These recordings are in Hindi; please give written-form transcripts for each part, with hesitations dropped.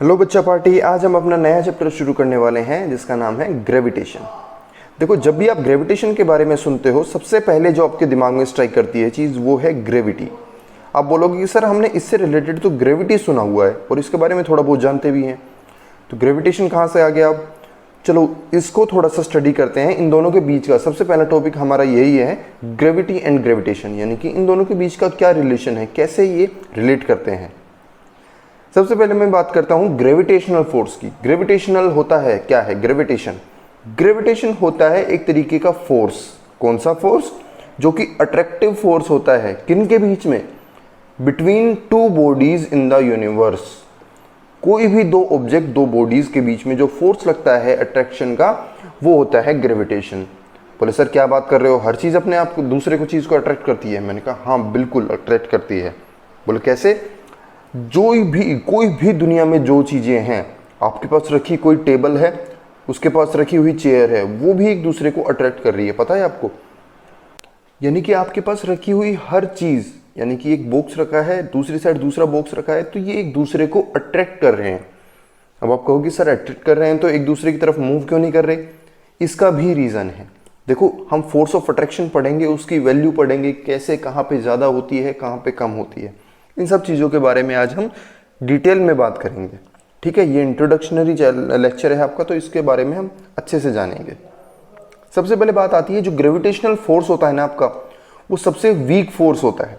हेलो बच्चा पार्टी। आज हम अपना नया चैप्टर शुरू करने वाले हैं जिसका नाम है ग्रेविटेशन। देखो, जब भी आप ग्रेविटेशन के बारे में सुनते हो सबसे पहले जो आपके दिमाग में स्ट्राइक करती है चीज़ वो है ग्रेविटी। आप बोलोगे कि सर हमने इससे रिलेटेड तो ग्रेविटी सुना हुआ है और इसके बारे में थोड़ा बहुत जानते भी हैं, तो ग्रेविटेशन कहाँ से आ गया? अब चलो इसको थोड़ा सा स्टडी करते हैं। इन दोनों के बीच का सबसे पहला टॉपिक हमारा यही है, ग्रेविटी एंड ग्रेविटेशन, यानी कि इन दोनों के बीच का क्या रिलेशन है, कैसे ये रिलेट करते हैं। सबसे पहले मैं बात करता हूं ग्रेविटेशनल फोर्स की। ग्रेविटेशनल होता है क्या है? ग्रेविटेशन होता है एक तरीके का फोर्स। कौन सा फोर्स? जो कि अट्रैक्टिव फोर्स होता है। किन के बीच में? Between two bodies in the universe. कोई भी दो ऑब्जेक्ट, दो बॉडीज के बीच में जो फोर्स लगता है अट्रैक्शन का, वो होता है ग्रेविटेशन। बोले सर क्या बात कर रहे हो, हर चीज अपने आप को दूसरे को चीज को अट्रैक्ट करती है? मैंने कहा हाँ बिल्कुल अट्रैक्ट करती है। बोले कैसे? कोई भी दुनिया में जो चीजें हैं, आपके पास रखी कोई टेबल है, उसके पास रखी हुई चेयर है, वो भी एक दूसरे को अट्रैक्ट कर रही है, पता है आपको? यानी कि आपके पास रखी हुई हर चीज, यानी कि एक बॉक्स रखा है, दूसरी साइड दूसरा बॉक्स रखा है, तो ये एक दूसरे को अट्रैक्ट कर रहे हैं। अब आप कहोगे सर अट्रैक्ट कर रहे हैं तो एक दूसरे की तरफ मूव क्यों नहीं कर रहे? इसका भी रीजन है। देखो, हम फोर्स ऑफ अट्रैक्शन पढ़ेंगे, उसकी वैल्यू पढ़ेंगे, कैसे कहाँ पे ज्यादा होती है, कहाँ पे कम होती है। इन सब चीज़ों के बारे में आज हम डिटेल में बात करेंगे। ठीक है, ये इंट्रोडक्शनरी लेक्चर है आपका, तो इसके बारे में हम अच्छे से जानेंगे। सबसे पहले बात आती है, जो ग्रेविटेशनल फोर्स होता है ना आपका, वो सबसे वीक फोर्स होता है।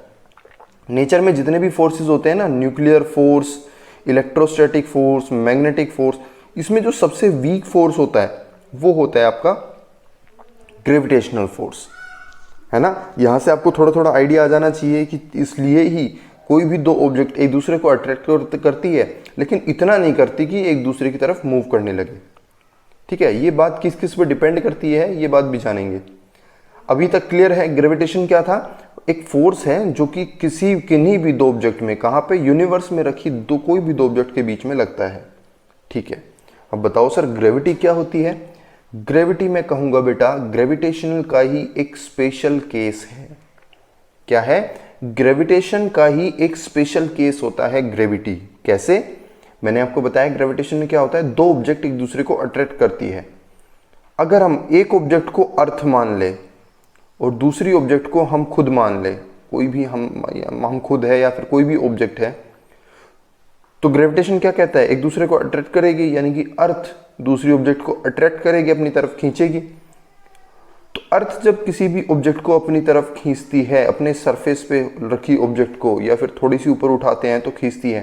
नेचर में जितने भी फोर्सेस होते हैं ना, nuclear force, electrostatic force, magnetic force, इसमें जो सबसे वीक फोर्स होता है वो होता है आपका ग्रेविटेशनल फोर्स, है ना। यहां से आपको थोड़ा थोड़ा आइडिया आ जाना चाहिए कि इसलिए ही कोई भी दो ऑब्जेक्ट एक दूसरे को अट्रैक्ट करती है, लेकिन इतना नहीं करती कि एक दूसरे की तरफ मूव करने लगे। ठीक है, ये बात किस किस पे डिपेंड करती है, ये बात भी जानेंगे। अभी तक क्लियर है ग्रेविटेशन क्या था? एक फोर्स है जो कि किन्हीं भी दो ऑब्जेक्ट में, कहाँ पे? यूनिवर्स में रखी कोई भी दो ऑब्जेक्ट के बीच में लगता है। ठीक है, अब बताओ सर ग्रेविटी क्या होती है? ग्रेविटी मैं कहूंगा बेटा, ग्रेविटेशनल का ही एक स्पेशल केस है। क्या है? ग्रेविटेशन का ही एक स्पेशल केस होता है ग्रेविटी। कैसे? मैंने आपको बताया ग्रेविटेशन में क्या होता है, दो ऑब्जेक्ट एक दूसरे को अट्रैक्ट करती है। अगर हम एक ऑब्जेक्ट को अर्थ मान ले और दूसरी ऑब्जेक्ट को हम खुद मान ले, कोई भी हम खुद है या फिर कोई भी ऑब्जेक्ट है, तो ग्रेविटेशन क्या कहता है? एक दूसरे को अट्रैक्ट करेगी, यानी कि अर्थ दूसरी ऑब्जेक्ट को अट्रैक्ट करेगी, अपनी तरफ खींचेगी। तो अर्थ जब किसी भी ऑब्जेक्ट को अपनी तरफ खींचती है, अपने सरफेस पे रखी ऑब्जेक्ट को या फिर थोड़ी सी ऊपर उठाते हैं तो खींचती है,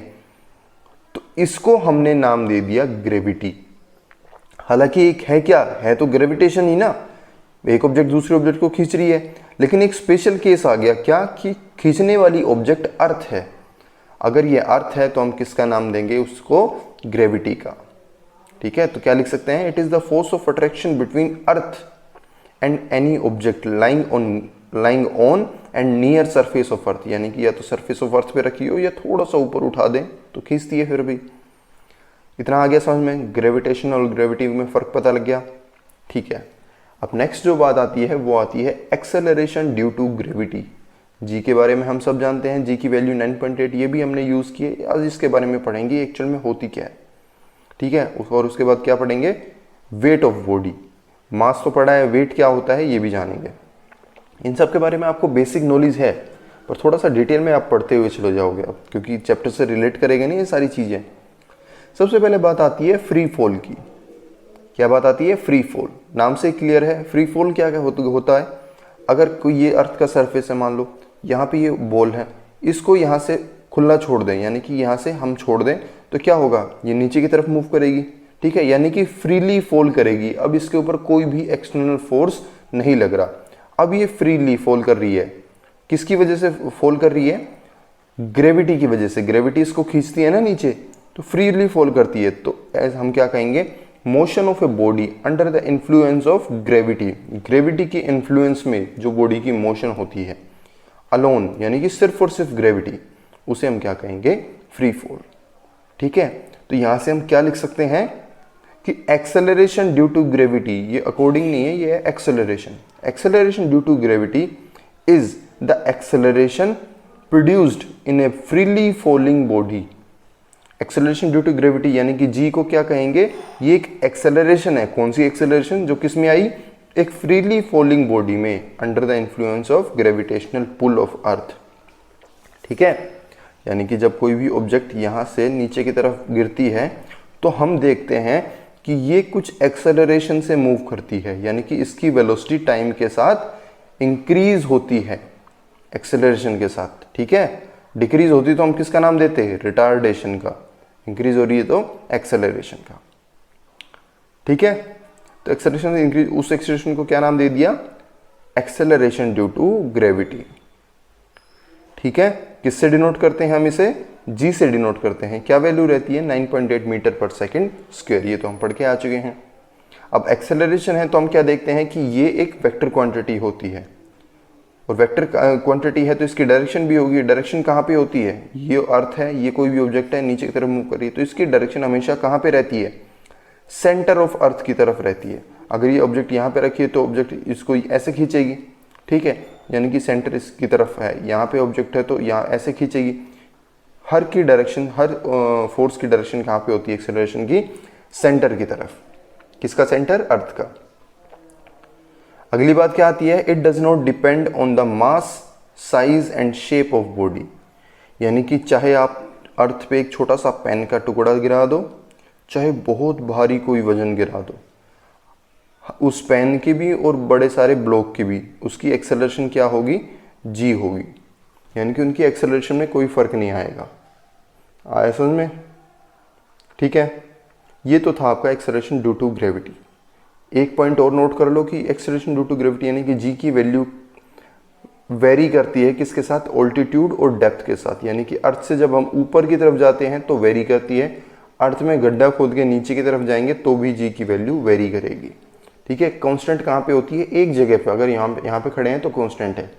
तो इसको हमने नाम दे दिया ग्रेविटी। हालांकि एक है क्या? है तो ग्रेविटेशन ही ना, एक ऑब्जेक्ट दूसरे ऑब्जेक्ट को खींच रही है, लेकिन एक स्पेशल केस आ गया। क्या? कि खींचने वाली ऑब्जेक्ट अर्थ है। अगर ये अर्थ है तो हम किसका नाम देंगे? उसको ग्रेविटी का। ठीक है, तो क्या लिख सकते हैं? It is the force of attraction between earth and any object lying on and near surface of earth, यानी कि या तो सरफेस ऑफ अर्थ पे रखी हो या थोड़ा सा ऊपर उठा दें तो खींचती है। फिर भी इतना आ गया समझ में? ग्रेविटेशन और ग्रेविटी में फर्क पता लग गया। ठीक है, अब नेक्स्ट जो बात आती है वो आती है एक्सेलरेशन ड्यू टू ग्रेविटी। जी के बारे में हम सब जानते हैं, जी की वैल्यू 9.8, ये भी हमने यूज किए। आज इसके बारे में पढ़ेंगे एक्चुअल में होती क्या है। ठीक है, और उसके बाद क्या पढ़ेंगे? Weight of body. मास तो पढ़ा है, वेट क्या होता है ये भी जानेंगे। इन सब के बारे में आपको बेसिक नॉलेज है, पर थोड़ा सा डिटेल में आप पढ़ते हुए चले जाओगे अब, क्योंकि चैप्टर से रिलेट करेंगे नहीं ये सारी चीजें। सबसे पहले बात आती है फ्री फॉल की। क्या बात आती है? Free fall. नाम से क्लियर है फ्री फॉल क्या क्या होता है। अगर कोई ये अर्थ का सरफेस है, मान लो यहाँ पे ये बॉल है, इसको यहाँ से खुला छोड़ दें, यानी कि यहाँ से हम छोड़ दें, तो क्या होगा? ये नीचे की तरफ मूव करेगी। ठीक है, यानी कि फ्रीली फॉल करेगी। अब इसके ऊपर कोई भी एक्सटर्नल फोर्स नहीं लग रहा, अब ये फ्रीली फॉल कर रही है। किसकी वजह से फॉल कर रही है? ग्रेविटी की वजह से। ग्रेविटी इसको खींचती है ना नीचे, तो फ्रीली फॉल करती है। तो एज हम क्या कहेंगे? Motion of a body under the influence of gravity. Gravity के इन्फ्लुएंस में जो बॉडी की मोशन होती है अलोन, यानी कि सिर्फ और सिर्फ ग्रेविटी, उसे हम क्या कहेंगे? Free fall. ठीक है, तो यहां से हम क्या लिख सकते हैं कि एक्सेलरेशन ड्यू टू ग्रेविटी, ये अकॉर्डिंग नहीं है, ये है acceleration. Acceleration due to gravity is the acceleration produced in A freely falling body. Acceleration due to gravity यानी कि जी को क्या कहेंगे, ये एक एक्सेलरेशन है। कौन सी एक्सेलरेशन, जो किस में आई, एक फ्रीली फॉलिंग बॉडी में under the influence of gravitational pull of earth. ठीक है, यानी कि जब कोई भी ऑब्जेक्ट यहाँ से नीचे की तरफ गिरती है तो हम देखते हैं कि ये कुछ एक्सेलरेशन से मूव करती है, यानी कि इसकी वेलोसिटी टाइम के साथ इंक्रीज होती है एक्सेलरेशन के साथ। ठीक है, डिक्रीज होती तो हम किसका नाम देते हैं, रिटार्डेशन का। इंक्रीज हो रही है तो एक्सेलरेशन का। ठीक है, तो एक्सेलरेशन इंक्रीज, उस एक्सेलरेशन को क्या नाम दे दिया, एक्सेलरेशन ड्यू टू ग्रेविटी। ठीक है, किससे डिनोट करते हैं हम इसे, जी से डिनोट करते हैं। क्या वैल्यू रहती है, 9.8 मीटर पर सेकंड स्क्वायर, ये तो हम पढ़ के आ चुके हैं। अब एक्सेलरेशन है तो हम क्या देखते हैं कि ये एक वेक्टर क्वांटिटी होती है, और वेक्टर क्वांटिटी है तो इसकी डायरेक्शन भी होगी। डायरेक्शन कहाँ पे होती है, ये अर्थ है, ये कोई भी ऑब्जेक्ट है नीचे की तरफ मूव कर रही है, तो इसकी डायरेक्शन हमेशा कहाँ पे रहती है, सेंटर ऑफ अर्थ की तरफ रहती है। अगर ये ऑब्जेक्ट यहाँ पे रखिए तो ऑब्जेक्ट इसको ऐसे खींचेगी। ठीक है, यानी कि सेंटर इसकी तरफ है, यहाँ पे ऑब्जेक्ट है तो यहाँ ऐसे खींचेगी। हर की डायरेक्शन, हर फोर्स की डायरेक्शन कहाँ पे होती है, एक्सेलरेशन की, सेंटर की तरफ। किसका सेंटर, अर्थ का। अगली बात क्या आती है, it does not depend on the mass, size and shape of body. यानी कि चाहे आप अर्थ पे एक छोटा सा पेन का टुकड़ा गिरा दो, चाहे बहुत भारी कोई वजन गिरा दो, उस पेन की भी और बड़े सारे ब्लॉक की भी, उसकी एक्सेलरेशन क्या होगी, जी होगी। यानी कि उनकी एक्सेलरेशन में कोई फर्क नहीं आएगा। आया समझ में। ठीक है, ये तो था आपका एक्सेलरेशन ड्यू टू ग्रेविटी। एक पॉइंट और नोट कर लो कि एक्सेलरेशन ड्यू टू ग्रेविटी यानी कि जी की वैल्यू वेरी करती है किसके साथ, ऑल्टीट्यूड और डेप्थ के साथ। यानी कि अर्थ से जब हम ऊपर की तरफ जाते हैं तो वेरी करती है, अर्थ में गड्ढा खोद के नीचे की तरफ जाएंगे तो भी जी की वैल्यू वेरी करेगी। ठीक है, कांस्टेंट कहाँ पे होती है, एक जगह पे। अगर यहाँ पे खड़े हैं तो कांस्टेंट है।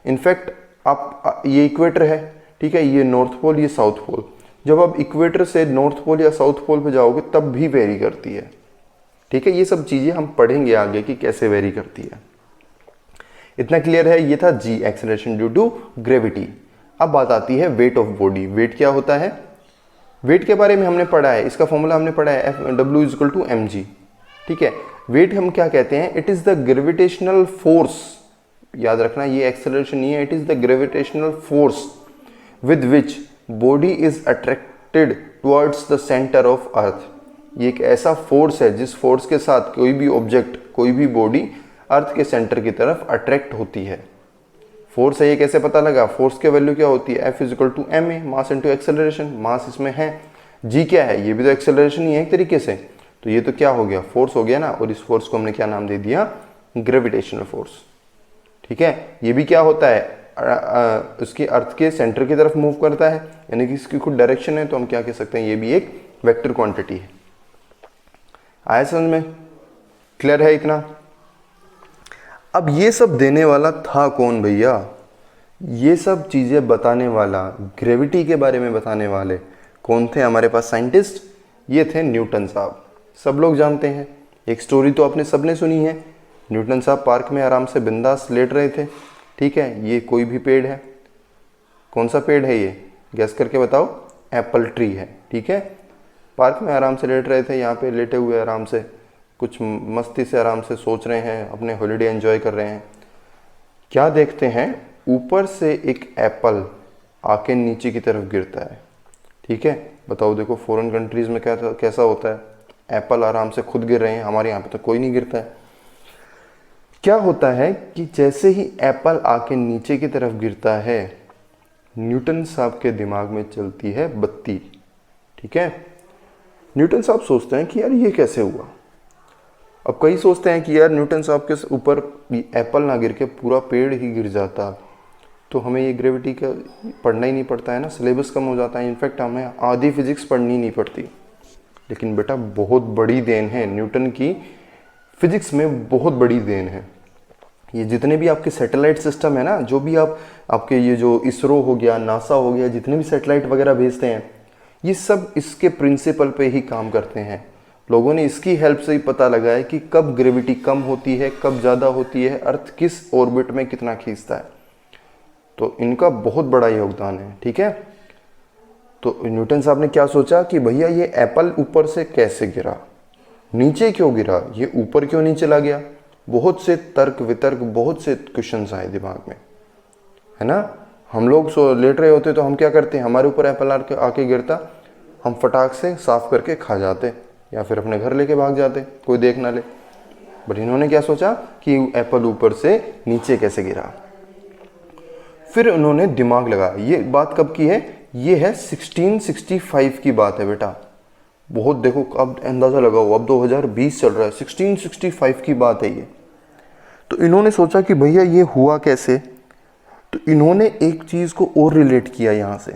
इनफैक्ट आप, ये इक्वेटर है, ठीक है, ये नॉर्थ पोल, ये साउथ पोल, जब आप इक्वेटर से नॉर्थ पोल या साउथ पोल पे जाओगे तब भी वेरी करती है। ठीक है, ये सब चीजें हम पढ़ेंगे आगे कि कैसे वेरी करती है। इतना क्लियर है, ये था जी, एक्सेलरेशन ड्यू टू ग्रेविटी। अब बात आती है वेट ऑफ बॉडी। वेट क्या होता है, वेट के बारे में हमने पढ़ा है, इसका फॉर्मूला हमने पढ़ा है, W = mg। ठीक है, वेट हम क्या कहते हैं, it is the gravitational force. याद रखना, ये एक्सेलरेशन नहीं है, it is the gravitational force with which body is attracted towards the centre of earth. ये एक ऐसा फोर्स है जिस फोर्स के साथ कोई भी ऑब्जेक्ट, कोई भी बॉडी अर्थ के सेंटर की तरफ अट्रैक्ट होती है। फोर्स है, ये कैसे पता लगा, फोर्स की वैल्यू क्या होती है, F = ma, mass into acceleration. Mass इसमें है, जी क्या है, ये भी तो एक्सेलरेशन ही है एक तरीके से। तो ये तो क्या हो गया, फोर्स हो गया ना, और इस फोर्स को हमने क्या नाम दे दिया, ग्रेविटेशनल फोर्स। ठीक है, ये भी क्या होता है, उसकी अर्थ के सेंटर की तरफ मूव करता है, यानी कि इसकी खुद डायरेक्शन है, तो हम क्या कह सकते हैं, ये भी एक वेक्टर क्वांटिटी है। आया समझ में, क्लियर है इतना। अब ये सब देने वाला था कौन भैया, ये सब चीजें बताने वाला, ग्रेविटी के बारे में बताने वाले कौन थे हमारे पास साइंटिस्ट, ये थे न्यूटन साहब। सब लोग जानते हैं, एक स्टोरी तो आपने सबने सुनी है, न्यूटन साहब पार्क में आराम से बिंदास लेट रहे थे। ठीक है, ये कोई भी पेड़ है, कौन सा पेड़ है ये, गैस करके बताओ, एप्पल ट्री है। ठीक है, पार्क में आराम से लेट रहे थे, यहाँ पे लेटे हुए आराम से कुछ मस्ती से आराम से सोच रहे हैं, अपने हॉलीडे एंजॉय कर रहे हैं। क्या देखते हैं, ऊपर से एक एप्पल आके नीचे की तरफ गिरता है। ठीक है, बताओ, देखो फॉरेन कंट्रीज में कैसा होता है, एप्पल आराम से खुद गिर रहे हैं, हमारे यहाँ पे तो कोई नहीं गिरता है। क्या होता है कि जैसे ही एप्पल आके नीचे की तरफ गिरता है, न्यूटन साहब के दिमाग में चलती है बत्ती। ठीक है, न्यूटन साहब सोचते हैं कि यार ये कैसे हुआ। अब कई सोचते हैं कि यार न्यूटन साहब के ऊपर एप्पल ना गिर के पूरा पेड़ ही गिर जाता तो हमें ये ग्रेविटी का पढ़ना ही नहीं पड़ता है ना, सिलेबस कम हो जाता है, इनफैक्ट हमें आधी फिजिक्स पढ़नी नहीं पड़ती। लेकिन बेटा बहुत बड़ी देन है न्यूटन की, फिजिक्स में बहुत बड़ी देन है। ये जितने भी आपके सैटेलाइट सिस्टम है ना, जो भी आपके ये जो इसरो हो गया, नासा हो गया, जितने भी सैटेलाइट वगैरह भेजते हैं, ये सब इसके प्रिंसिपल पे ही काम करते हैं। लोगों ने इसकी हेल्प से ही पता लगाया कि कब ग्रेविटी कम होती है, कब ज़्यादा होती है, अर्थ किस ऑर्बिट में कितना खींचता है। तो इनका बहुत बड़ा योगदान है। ठीक है, तो न्यूटन साहब ने क्या सोचा कि भैया ये एप्पल ऊपर से कैसे गिरा, नीचे क्यों गिरा, ये ऊपर क्यों नहीं चला गया। बहुत से तर्क वितर्क, बहुत से क्वेश्चंस आए दिमाग में, है ना। हम लोग लेट रहे होते तो हम क्या करते, हमारे ऊपर एप्पल आके गिरता, हम फटाक से साफ करके खा जाते या फिर अपने घर लेके भाग जाते, कोई देख ना ले। बट इन्होंने क्या सोचा कि एप्पल ऊपर से नीचे कैसे गिरा। फिर उन्होंने दिमाग लगाया। ये बात कब की है, ये है 1665 की बात है बेटा। बहुत देखो, अब अंदाजा लगाओ, अब 2020 चल रहा है, 1665 की बात है ये। तो इन्होंने सोचा कि भैया ये हुआ कैसे। तो इन्होंने एक चीज को और रिलेट किया यहाँ से।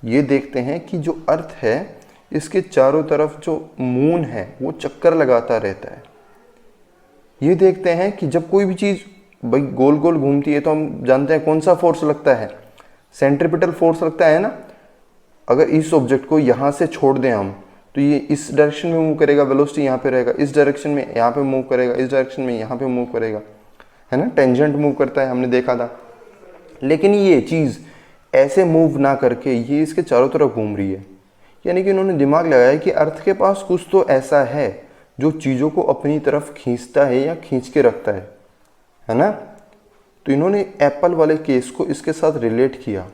ये देखते हैं कि जो अर्थ है इसके चारों तरफ जो मून है वो चक्कर लगाता रहता है। ये देखते हैं कि जब कोई भी चीज भाई गोल गोल घूमती है तो हम जानते हैं कौन सा फोर्स लगता है, सेंट्रीपिटल फोर्स लगता है ना। अगर इस ऑब्जेक्ट को यहाँ से छोड़ दें हम तो ये इस डायरेक्शन में मूव करेगा, वेलोसिटी यहाँ पे रहेगा, इस डायरेक्शन में यहाँ पे मूव करेगा, इस डायरेक्शन में यहाँ पे मूव करेगा, है ना। टेंजेंट मूव करता है, हमने देखा था। लेकिन ये चीज़ ऐसे मूव ना करके ये इसके चारों तरफ घूम रही है। यानी कि उन्होंने दिमाग लगाया कि अर्थ के पास कुछ तो ऐसा है जो चीज़ों को अपनी तरफ खींचता है या खींच के रखता है ना। तो इन्होंने एप्पल वाले केस को इसके साथ रिलेट किया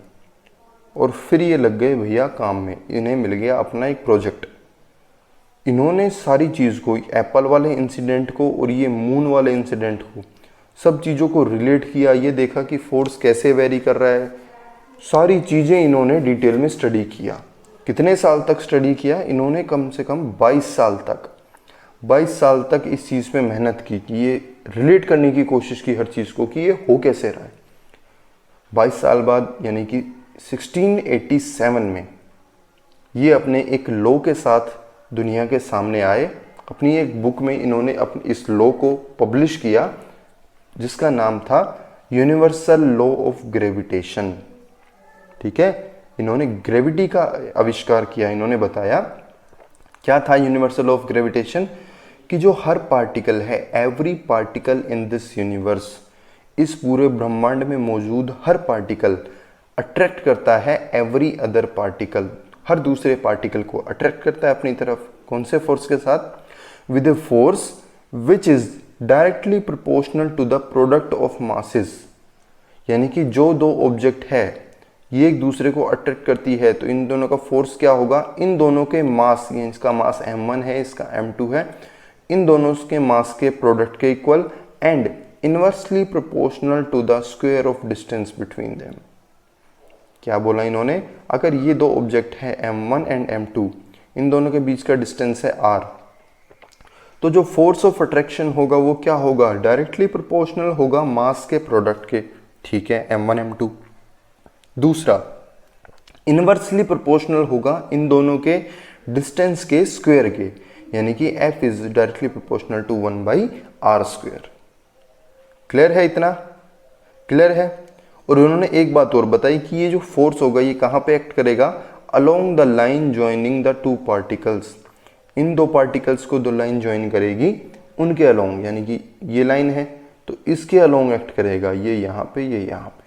और फिर ये लग गए भैया काम में। इन्हें मिल गया अपना एक प्रोजेक्ट। इन्होंने सारी चीज़ को, एप्पल वाले इंसिडेंट को और ये मून वाले इंसिडेंट को, सब चीज़ों को रिलेट किया। ये देखा कि फोर्स कैसे वेरी कर रहा है, सारी चीज़ें इन्होंने डिटेल में स्टडी किया। कितने साल तक स्टडी किया इन्होंने, कम से कम 22 साल तक। 22 साल तक इस चीज़ पे मेहनत की कि ये रिलेट करने की कोशिश की हर चीज़ को कि ये हो कैसे रहा है। 22 साल बाद यानी कि 1687 में ये अपने एक लॉ के साथ दुनिया के सामने आए। अपनी एक बुक में इन्होंने अपने इस लॉ को पब्लिश किया जिसका नाम था यूनिवर्सल लॉ ऑफ ग्रेविटेशन। ठीक है, इन्होंने ग्रेविटी का आविष्कार किया। इन्होंने बताया क्या था यूनिवर्सल लॉ ऑफ ग्रेविटेशन, कि जो हर पार्टिकल है, every particle in this universe, इस पूरे ब्रह्मांड में मौजूद हर पार्टिकल अट्रैक्ट करता है एवरी अदर पार्टिकल, हर दूसरे पार्टिकल को अट्रैक्ट करता है अपनी तरफ। कौन से फोर्स के साथ, with a force which is directly proportional to the product of masses. यानी कि जो दो ऑब्जेक्ट है ये एक दूसरे को अट्रैक्ट करती है तो इन दोनों का फोर्स क्या होगा, इन दोनों के मास, इसका मास m1 है, इसका m2 है, इन दोनों के मास के प्रोडक्ट के equal and inversely proportional to the square of distance between them. क्या बोला इन्होंने, अगर ये दो ऑब्जेक्ट है m1 एंड m2, इन दोनों के बीच का डिस्टेंस है r, तो जो फोर्स ऑफ अट्रैक्शन होगा वो क्या होगा, डायरेक्टली प्रोपोर्शनल होगा मास के प्रोडक्ट के। ठीक है, m1 m2। दूसरा, इनवर्सली प्रोपोर्शनल होगा इन दोनों के डिस्टेंस के स्क्वायर के, यानी कि f is directly proportional to 1/r²। Clear है, इतना क्लियर है। और उन्होंने एक बात और बताई कि ये जो फोर्स होगा ये कहाँ पे एक्ट करेगा, along the line joining the two particles. इन दो पार्टिकल्स को दो लाइन ज्वाइन करेगी, उनके अलोंग, यानी कि ये लाइन है तो इसके अलोंग एक्ट करेगा, ये यहाँ पे, ये यहाँ पे।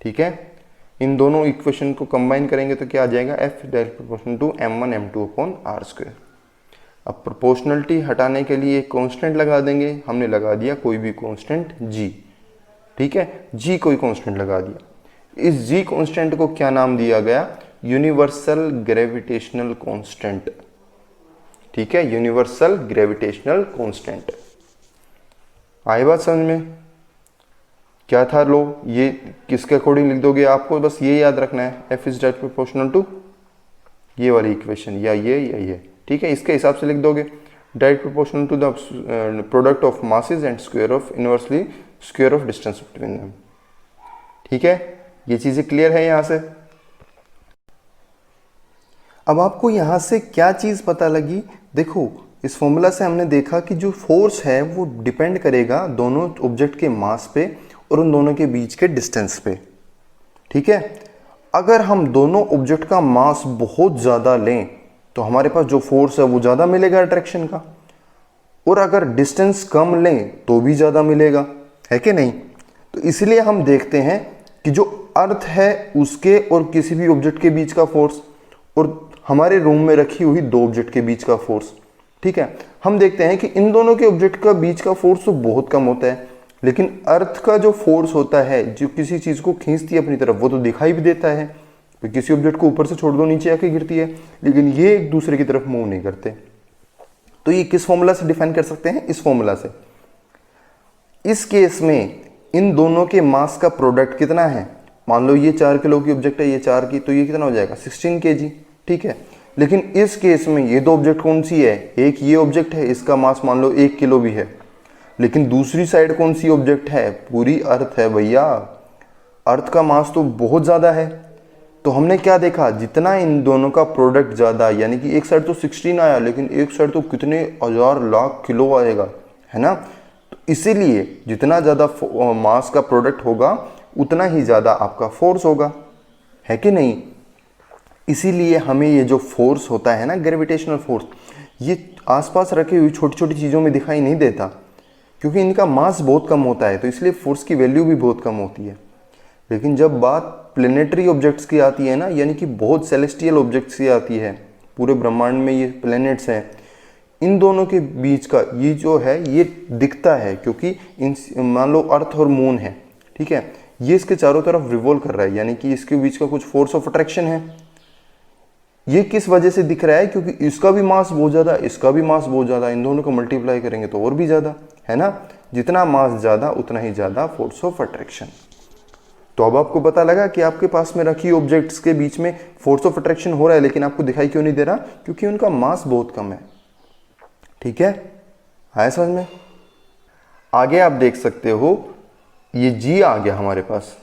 ठीक है, इन दोनों इक्वेशन को कंबाइन करेंगे तो क्या आ जाएगा, f direct proportional to m1 m2/r²। अब प्रोपोर्शनलिटी हटाने के लिए एक कांस्टेंट लगा देंगे। हमने लगा दिया कोई भी कांस्टेंट g। ठीक है, g कोई कांस्टेंट लगा दिया। इस g कांस्टेंट को क्या नाम दिया गया, यूनिवर्सल ग्रेविटेशनल कांस्टेंट। ठीक है, यूनिवर्सल ग्रेविटेशनल कांस्टेंट। आई बात समझ में, क्या था लो, ये किसके अकॉर्डिंग लिख दोगे, आपको बस ये याद रखना है, f is direct proportional to ये वाली इक्वेशन, या ये। ठीक है, इसके हिसाब से लिख दोगे, direct proportional to the product of masses and square of inversely square of distance between them. ठीक है, ये चीजें क्लियर है यहाँ से। अब आपको यहाँ से क्या चीज पता लगी, देखो इस फॉर्मूला से हमने देखा कि जो फोर्स है वो डिपेंड करेगा दोनों ऑब्जेक्ट के मास पे और उन दोनों के बीच के डिस्टेंस पे। ठीक है, अगर हम दोनों ऑब्जेक्ट का मास बहुत ज़्यादा लें तो हमारे पास जो फोर्स है वो ज़्यादा मिलेगा अट्रैक्शन का, और अगर डिस्टेंस कम लें तो भी ज़्यादा मिलेगा, है कि नहीं। तो इसलिए हम देखते हैं कि जो अर्थ है उसके और किसी भी ऑब्जेक्ट के बीच का फोर्स, और हमारे रूम में रखी हुई दो ऑब्जेक्ट के बीच का फोर्स। ठीक है, हम देखते हैं कि इन दोनों के ऑब्जेक्ट का बीच का फोर्स तो बहुत कम होता है, लेकिन अर्थ का जो फोर्स होता है जो किसी चीज़ को खींचती है अपनी तरफ, वो तो दिखाई भी देता है। तो किसी ऑब्जेक्ट को ऊपर से छोड़ दो नीचे आके गिरती है, लेकिन ये एक दूसरे की तरफ मूव नहीं करते। तो ये किस फॉर्मूला से डिफाइन कर सकते हैं? इस फॉर्मूला से। इस केस में इन दोनों के मास का प्रोडक्ट कितना है? मान लो ये 4 किलो की ऑब्जेक्ट है, ये 4 की, तो ये कितना हो जाएगा? 16 kg। ठीक है, लेकिन इस केस में ये दो ऑब्जेक्ट कौन सी है? एक ये ऑब्जेक्ट है, इसका मास मान लो 1 किलो भी है, लेकिन दूसरी साइड कौन सी ऑब्जेक्ट है? पूरी अर्थ है भैया। अर्थ का मास तो बहुत ज़्यादा है। तो हमने क्या देखा, जितना इन दोनों का प्रोडक्ट ज़्यादा, यानी कि एक साइड तो 16 आया, लेकिन एक साइड तो कितने हजार लाख किलो आएगा, है ना। तो इसीलिए जितना ज़्यादा मास का प्रोडक्ट होगा उतना ही ज़्यादा आपका फोर्स होगा, है कि नहीं। इसीलिए हमें ये जो फोर्स होता है ना, ग्रेविटेशनल फोर्स, ये आसपास रखी हुई छोटी छोटी चीज़ों में दिखाई नहीं देता, क्योंकि इनका मास बहुत कम होता है, तो इसलिए फोर्स की वैल्यू भी बहुत कम होती है। लेकिन जब बात प्लेनेटरी ऑब्जेक्ट्स की आती है ना, यानी कि बहुत सेलेस्टियल ऑब्जेक्ट्स की आती है, पूरे ब्रह्मांड में ये प्लैनेट्स हैं, इन दोनों के बीच का ये जो है ये दिखता है, क्योंकि इन मान लो अर्थ और मून है, ठीक है, ये इसके चारों तरफ रिवॉल्व कर रहा है, यानी कि इसके बीच का कुछ फोर्स ऑफ अट्रैक्शन है। ये किस वजह से दिख रहा है? क्योंकि इसका भी मास बहुत ज़्यादा, इसका भी मास बहुत ज़्यादा, इन दोनों को मल्टीप्लाई करेंगे तो और भी ज़्यादा, है ना। जितना मास ज़्यादा उतना ही ज़्यादा फोर्स ऑफ अट्रैक्शन। तो अब आपको पता लगा कि आपके पास में रखी ऑब्जेक्ट्स के बीच में फोर्स ऑफ अट्रैक्शन हो रहा है, लेकिन आपको दिखाई क्यों नहीं दे रहा? क्योंकि उनका मास बहुत कम है। ठीक है, आया समझ में? आगे आप देख सकते हो ये जी आ गया हमारे पास।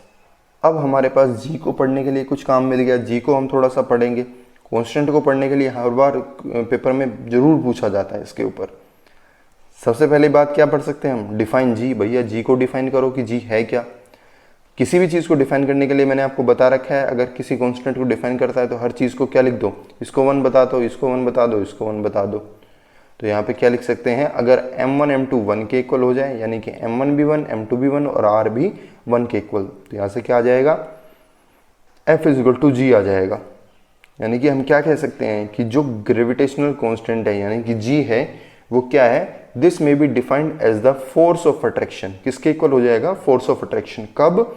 अब हमारे पास जी को पढ़ने के लिए कुछ काम मिल गया। जी को हम थोड़ा सा पढ़ेंगे। कांस्टेंट को पढ़ने के लिए हर बार पेपर में जरूर पूछा जाता है इसके ऊपर। सबसे पहली बात क्या पढ़ सकते हैं हम? डिफाइन जी। भैया जी को डिफाइन करो कि जी है क्या। किसी भी चीज़ को डिफाइन करने के लिए मैंने आपको बता रखा है, अगर किसी कांस्टेंट को डिफाइन करता है तो हर चीज़ को क्या लिख दो? इसको 1 बता दो, इसको 1 बता दो, इसको 1 बता दो। तो यहाँ पे क्या लिख सकते हैं? अगर m1 m2 1 के इक्वल हो जाए, यानी कि m1 भी 1 m2 भी 1 और r भी 1 के इक्वल, तो यहाँ से क्या आ जाएगा? F = g आ जाएगा। यानी कि हम क्या कह सकते हैं कि जो ग्रेविटेशनल कांस्टेंट है यानी कि g है, वो क्या है? This may be defined as the force of attraction. किसके इक्वल हो जाएगा? Force of attraction. कब?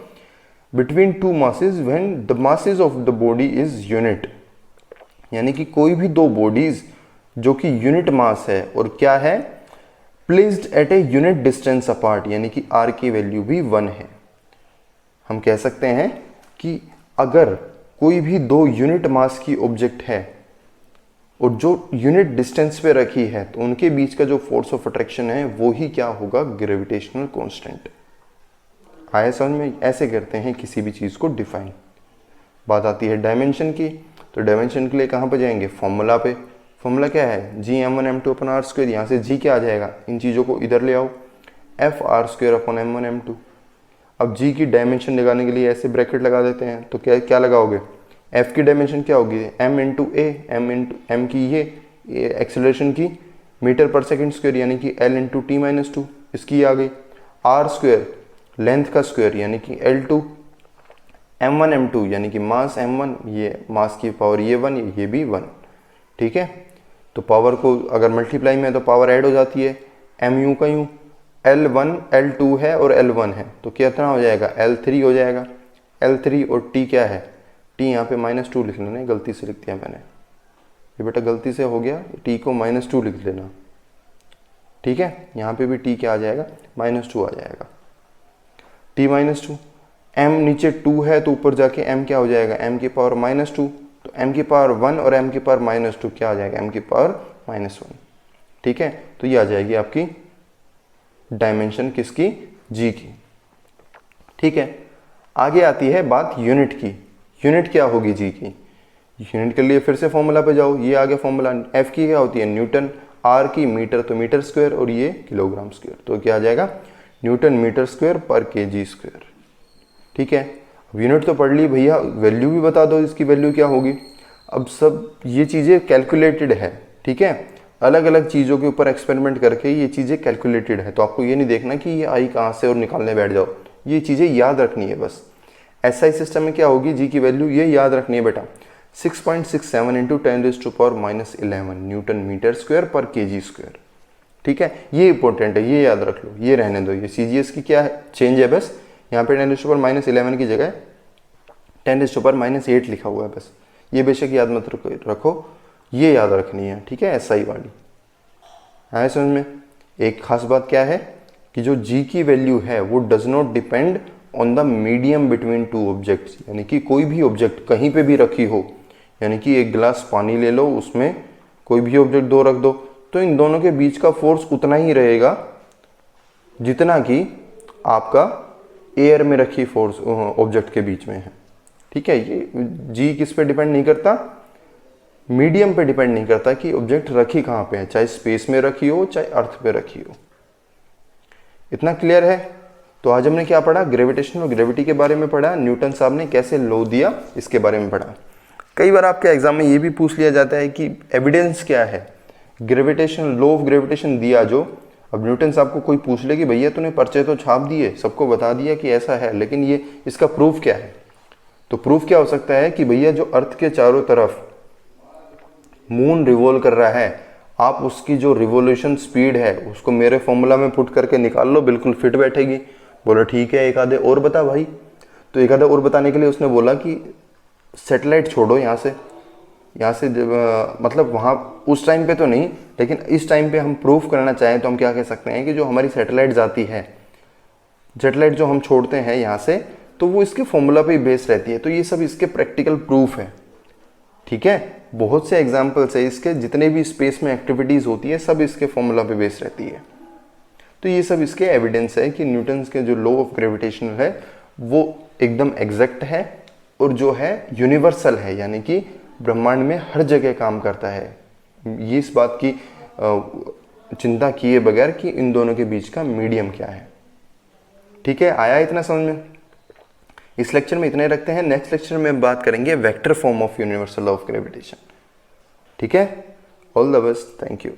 Between two masses when the masses of the body is unit. यानी कि कोई भी दो बॉडीज जो कि यूनिट मास है और क्या है? Placed at a unit distance apart, यानी कि r की वैल्यू भी 1 है। हम कह सकते हैं कि अगर कोई भी दो यूनिट मास की ऑब्जेक्ट है और जो यूनिट डिस्टेंस पे रखी है, तो उनके बीच का जो फोर्स ऑफ अट्रैक्शन है वो ही क्या होगा? Gravitational constant. आया समझ में? ऐसे करते हैं किसी भी चीज़ को डिफाइन। बात आती है डायमेंशन की, तो डायमेंशन के लिए कहाँ पे जाएंगे? फॉर्मूला पे। फॉर्मूला क्या है? जी m1 m2 अपन r²। यहाँ से जी क्या आ जाएगा? इन चीज़ों को इधर ले आओ, f r² अपन m1 m2। अब जी की डायमेंशन लगाने के लिए ऐसे ब्रैकेट लगा देते हैं, तो क्या क्या लगाओगे? f की डायमेंशन क्या होगी? m × a, m की ये एक्सेलरेशन की मीटर पर सेकेंड स्क्वायर, यानी कि l × t-2, इसकी आ गई। r² लेंथ का स्क्वायर, यानी कि l2। m1 m2 यानी कि मास m1, ये मास की पावर ये 1, ये भी 1। ठीक है, तो पावर को अगर मल्टीप्लाई में तो पावर ऐड हो जाती है, mu का यूँ, L1 L2 है और L1 है, तो कितना हो जाएगा? L3 हो जाएगा। L3 और T क्या है? T यहाँ पे -2 लिख लेना, गलती से लिख दिया मैंने, ये बेटा गलती से हो गया, T को -2 लिख लेना। ठीक है, यहाँ पे भी T क्या आ जाएगा? -2 आ जाएगा। T -2, M नीचे 2 है तो ऊपर जाके M क्या हो जाएगा? M की पावर -2, तो m की पावर 1 और m की पावर -2 क्या आ जाएगा? m की पावर -1। ठीक है, तो ये आ जाएगी आपकी डायमेंशन किसकी? g की। ठीक है, आगे आती है बात यूनिट की। यूनिट क्या होगी g की? यूनिट के लिए फिर से फॉर्मूला पे जाओ, ये आ गया फॉर्मूला। f की क्या होती है? न्यूटन, r की मीटर तो मीटर स्क्वायर और ये किलोग्राम स्क्वायर, तो क्या आ जाएगा? न्यूटन मीटर स्क्वायर पर kg स्क्वायर। ठीक है, अब यूनिट तो पढ़ ली भैया, वैल्यू भी बता दो इसकी वैल्यू क्या होगी। अब सब ये चीज़ें कैलकुलेटेड है, ठीक है, अलग अलग चीज़ों के ऊपर एक्सपेरिमेंट करके ये चीज़ें कैलकुलेटेड है, तो आपको ये नहीं देखना कि ये आई कहाँ से और निकालने बैठ जाओ, ये चीज़ें याद रखनी है बस। एसआई सिस्टम में क्या होगी? जी की वैल्यू ये याद रखनी है बेटा, 6.67 इंटू 10⁻⁻11 न्यूटन मीटर स्क्वायर पर केजी स्क्वायर। ठीक है, ये इंपॉर्टेंट है, ये याद रख लो, ये रहने दो, ये CGS की क्या है चेंज है बस, यहाँ पे 10⁻11 की जगह 10⁻8 लिखा हुआ है बस, ये बेशक याद मत रखो, ये याद रखनी है। ठीक है, SI वाली आए समझ में। एक खास बात क्या है कि जो G की वैल्यू है वो does not depend on the medium between two objects, यानी कि कोई भी ऑब्जेक्ट कहीं पे भी रखी हो, यानी कि एक गिलास पानी ले लो, उसमें कोई भी ऑब्जेक्ट दो रख दो, तो इन दोनों के बीच का फोर्स उतना ही रहेगा जितना कि आपका एयर में रखी फोर्स ऑब्जेक्ट के बीच में है। ठीक है, ये G किस पे डिपेंड नहीं करता, मीडियम पे डिपेंड नहीं करता कि ऑब्जेक्ट रखी कहाँ पे है, चाहे स्पेस में रखी हो चाहे अर्थ पे रखी हो। इतना क्लियर है। तो आज हमने क्या पढ़ा, ग्रेविटेशन और ग्रेविटी के बारे में पढ़ा, न्यूटन साहब ने कैसे लॉ दिया इसके बारे में पढ़ा। कई बार आपके एग्जाम में ये भी पूछ लिया जाता है कि एविडेंस क्या है, ग्रेविटेशन लॉ ऑफ ग्रेविटेशन दिया जो, अब न्यूटन साहब को कोई पूछ ले कि भैया तूने पर्चे तो छाप दिए, सबको बता दिया कि ऐसा है, लेकिन ये इसका प्रूफ क्या है। तो प्रूफ क्या हो सकता है कि भैया जो अर्थ के चारों तरफ मून रिवॉल्व कर रहा है, आप उसकी जो रिवोल्यूशन स्पीड है उसको मेरे फॉर्मूला में पुट करके निकाल लो, बिल्कुल फिट बैठेगी। बोलो ठीक है, एक आधे और बता भाई। तो एक आधे और बताने के लिए उसने बोला कि सैटेलाइट छोड़ो यहाँ से मतलब वहाँ उस टाइम पे तो नहीं, लेकिन इस टाइम पे हम प्रूफ करना चाहें तो हम क्या कह सकते हैं कि जो हमारी सैटेलाइट जाती है, सैटेलाइट जो हम छोड़ते हैं यहाँ से, तो वो इसके फॉर्मूला पे बेस रहती है। तो ये सब इसके प्रैक्टिकल प्रूफ है। ठीक है, बहुत से एग्जाम्पल्स है इसके, जितने भी स्पेस में एक्टिविटीज़ होती है सब इसके फॉर्मूला पे बेस रहती है। तो ये सब इसके एविडेंस है कि न्यूटन के जो लॉ ऑफ ग्रेविटेशन है वो एकदम एग्जैक्ट है और जो है यूनिवर्सल है, यानी कि ब्रह्मांड में हर जगह काम करता है। ये इस बात की चिंता किए बगैर कि इन दोनों के बीच का मीडियम क्या है। ठीक है, आया इतना समझ में। इस लेक्चर में इतने रखते हैं, नेक्स्ट लेक्चर में बात करेंगे vector form of universal law of gravitation. ठीक है, all the best, thank you.